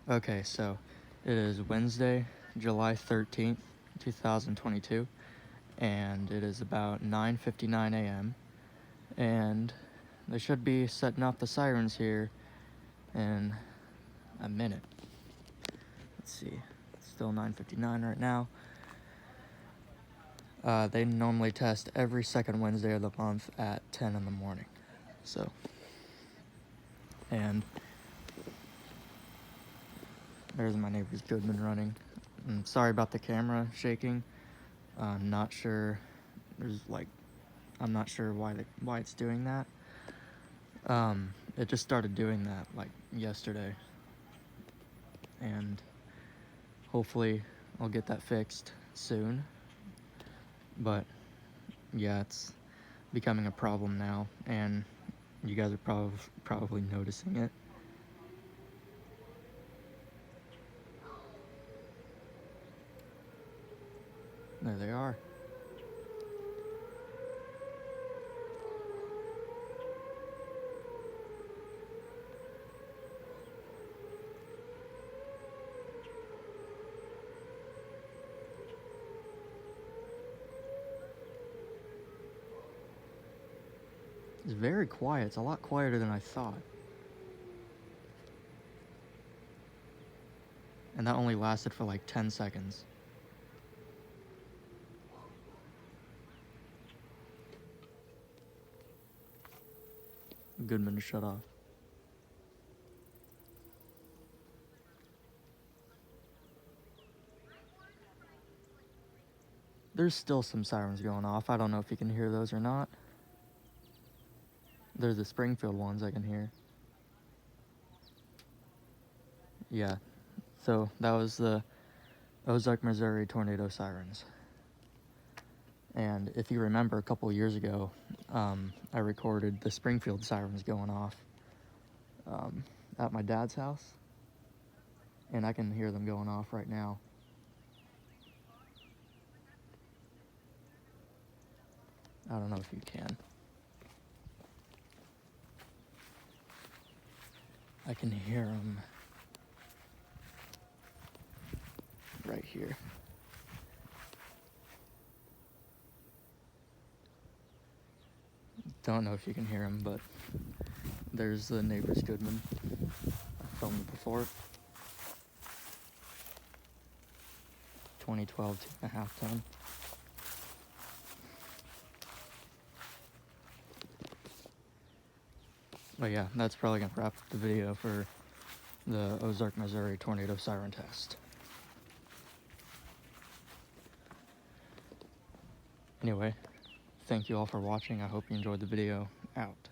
Okay, so it is Wednesday, July 13th, 2022, and it is about 9:59 a.m. and they should be setting off the sirens here in a minute. Let's see, it's still 9:59 right now. They normally test every second Wednesday of the month at 10 in the morning. So, and there's my neighbor's Goodman running. Sorry about the camera shaking. I'm not sure. I'm not sure why it's doing that. It just started doing that like yesterday, and hopefully I'll get that fixed soon. But yeah, it's becoming a problem now, and you guys are probably noticing it. There they are. It's very quiet. It's a lot quieter than I thought. And that only lasted for like 10 seconds. Goodman shut off. There's still some sirens going off. I don't know if you can hear those or not. They're the Springfield ones I can hear. Yeah, so that was the Ozark, Missouri tornado sirens. And if you remember, a couple years ago, I recorded the Springfield sirens going off at my dad's house, and I can hear them going off right now. I don't know if you can. I can hear them right here. Don't know if you can hear them, but there's the neighbor's Goodman. I filmed it before. 2012 2.5 ton. But yeah, that's probably gonna wrap up the video for the Ozark, Missouri tornado siren test. Anyway, thank you all for watching. I hope you enjoyed the video. Out.